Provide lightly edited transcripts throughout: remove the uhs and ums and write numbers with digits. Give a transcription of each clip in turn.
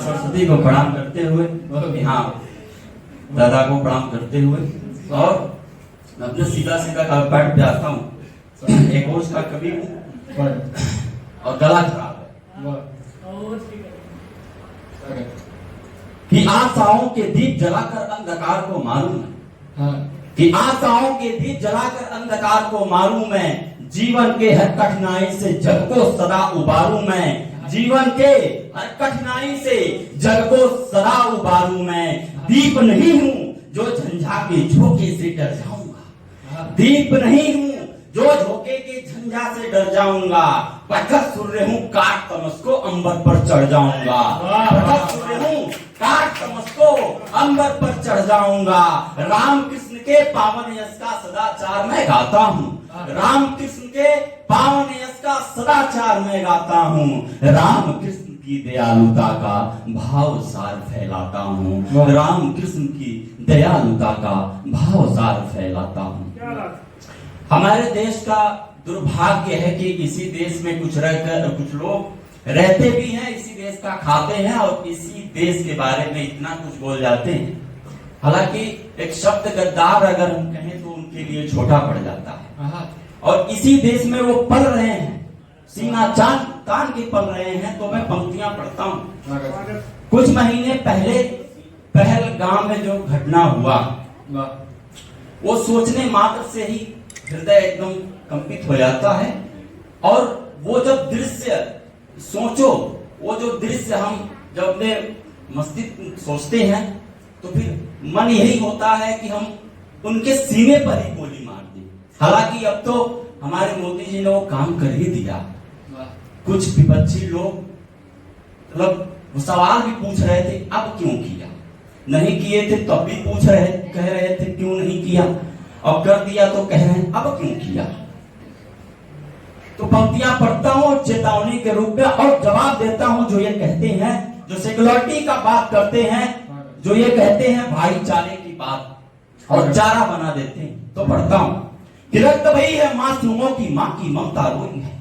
सरस्वती को प्रणाम करते हुए, हाँ दादा को प्रणाम करते हुए, और अपने सीधा सीधा पैर पे आता हूँ। एक ओर का कवि और गला खराब है कि आशाओं के दीप जलाकर अंधकार को मारूं मैं, कि आशाओं के दीप जलाकर अंधकार को मारूं मैं, जीवन के हर कठिनाई से जग को सदा उबारूं मैं, जीवन के हर कठिनाई से जग को सदा उबारूं मैं। दीप नहीं हूँ जो झंझा के झोंके से डर जाऊंगा, दीप नहीं हूँ जो झोंके के झंझा से डर जाऊंगा, प्रखर सूर्य हूँ काट तमस को अंबर पर चढ़ जाऊंगा, प्रखर सूर्य हूँ काट तमस को अंबर पर चढ़ जाऊंगा। राम कृष्ण के पावन यश का सदाचार मैं गाता हूँ, राम कृष्ण के पावन यश का सदाचार मैं गाता हूँ, राम कृष्ण की दयालुता का भाव सार फैलाता हूँ, राम कृष्ण की दयालुता का भाव सार फैलाता हूँ। हमारे देश का दुर्भाग्य है कि इसी देश में कुछ लोग रहते भी हैं, इसी देश का खाते हैं और इसी देश के बारे में इतना कुछ बोल जाते हैं। हालांकि एक शब्द गद्दार अगर हम कहें तो उनके लिए छोटा पड़ जाता है, और इसी देश में वो पल रहे हैं, सीना चांद कान के पल रहे हैं। तो मैं पंक्तियां पढ़ता हूँ। कुछ महीने पहले पहलगाम में जो घटना हुआ, वो सोचने मात्र से ही हृदय एकदम कंपित हो जाता है। और वो जब दृश्य सोचो, वो जो दृश्य हम जब अपने मस्तिष्क सोचते हैं तो फिर मन यही होता है कि हम उनके सीने पर ही गोली मार दें। हालांकि अब तो हमारे मोदी जी ने वो काम कर ही दिया। कुछ विपक्षी लोग मतलब सवाल भी पूछ रहे थे, अब क्यों किया, नहीं किए थे तब भी कह रहे थे क्यों नहीं किया, अब कर दिया तो कह रहे हैं अब क्यों किया। तो पंक्तियां पढ़ता हूं चेतावनी के रूप में और जवाब देता हूं जो ये कहते हैं, जो सिक्योरिटी का बात करते हैं, जो ये कहते हैं भाईचारे की बात और चारा बना देते हैं। तो पढ़ता हूं कि रक्त भई है मासूमों की मां की ममता रोई है,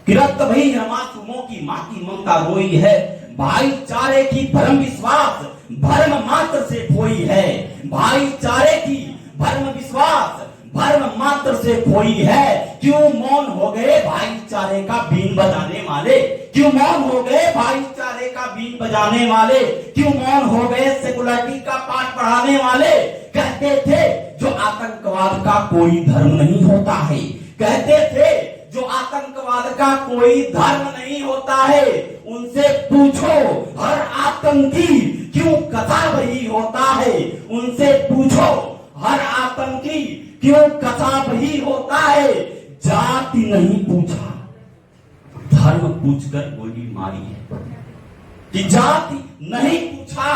कि रक्त भई है मासूमों की मां की ममता रोई है, भाईचारे की भरम विश्वास भरम मात्र से खोई है, भाईचारे की भरम विश्वास भरम मात्र से खोई है। क्यों मौन हो गए भाईचारे का बीन बजाने वाले, क्यों मौन हो गए भाईचारे का बीन बजाने वाले, क्यों मौन हो गए सेकुलरिटी का पाठ पढ़ाने वाले। कहते थे जो आतंकवाद का कोई धर्म नहीं होता है, कहते थे जो आतंकवाद का कोई धर्म नहीं होता है, उनसे पूछो हर आतंकी क्यों कथा वही होता है, उनसे पूछो हर आतंकी क्यों कसाब ही होता है। जाति नहीं पूछा धर्म पूछकर गोली मारी है, कि जाति नहीं पूछा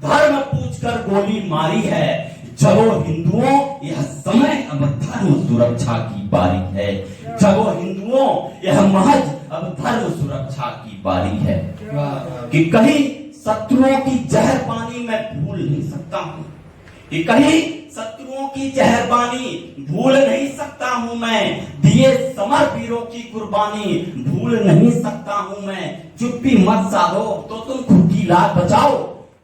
धर्म पूछकर गोली मारी है। जगो हिंदुओं यह समय अब धर्म सुरक्षा की बारी है, जगो हिंदुओं यह महज अब धर्म सुरक्षा की बारी है। कि कहीं शत्रुओं की जहर पानी मैं भूल नहीं सकता हूं, कि कहीं शत्रुओं की जहरबानी भूल नहीं सकता हूं मैं, दिए समर वीरों की कुर्बानी भूल नहीं सकता हूं मैं। चुप्पी मत साधो तो तुम खुद की लाज बचाओ,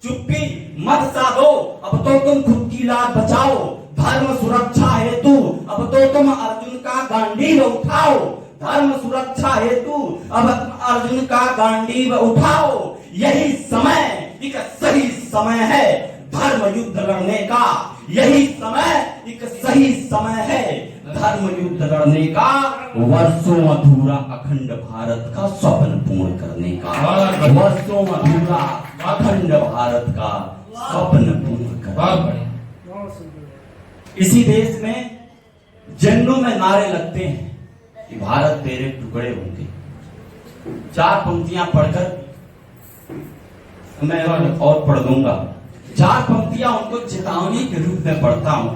चुप्पी मत साधो अब तो तुम खुद की लाज बचाओ, धर्म सुरक्षा हेतु अब तो तुम अर्जुन का गांडीव उठाओ, धर्म सुरक्षा हेतु अब अर्जुन का गांडीव उठाओ। यही समय एक सही समय है धर्म युद्ध लड़ने का, यही समय एक सही समय है धर्म युद्ध लड़ने का, वर्षों अधूरा अखंड भारत का स्वप्न पूर्ण करने का, वर्षों अधूरा अखंड भारत का स्वप्न पूर्ण करने का। इसी देश में जन्नों में नारे लगते हैं कि भारत तेरे टुकड़े होंगे। चार पंक्तियां पढ़कर मैं और पढ़ दूंगा, चार पंक्तियां उनको चेतावनी के रूप में पढ़ता हूं।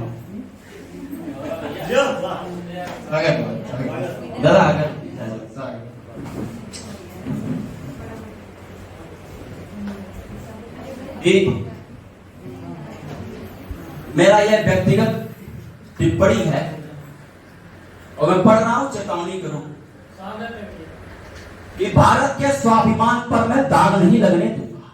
मेरा यह व्यक्तिगत टिप्पणी है और मैं पढ़ रहा हूं चेतावनी के रूप कि भारत के स्वाभिमान पर मैं दाग नहीं लगने दूंगा,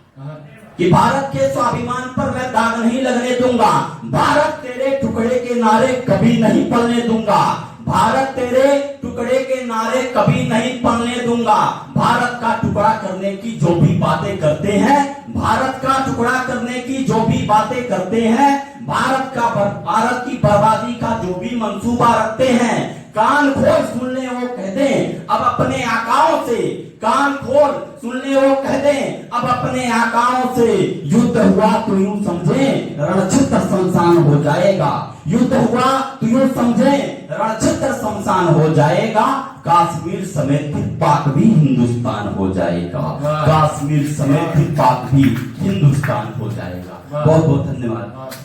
कि भारत के स्वाभिमान पर मैं दाग नहीं लगने दूंगा, भारत तेरे टुकड़े के नारे कभी नहीं पलने दूंगा, भारत तेरे टुकड़े के नारे कभी नहीं पलने दूंगा। भारत का टुकड़ा करने की जो भी बातें करते हैं, भारत का टुकड़ा करने की जो भी बातें करते हैं, भारत की बर्बादी का जो भी मंसूबा रखते हैं, कान खोल सुन ले वो कह दें अब अपने आकाओं से, कान खोल सुन ले वो कह दें अब अपने आकाओं से, युद्ध हुआ तो यूं समझे रणक्षेत्र शमशान हो जाएगा, युद्ध हुआ तो यूं समझे रणक्षेत्र शमशान हो जाएगा, कश्मीर समेत फिर पाक भी हिंदुस्तान हो जाएगा, कश्मीर समेत फिर पाक भी हिंदुस्तान हो जाएगा। बहुत बहुत धन्यवाद।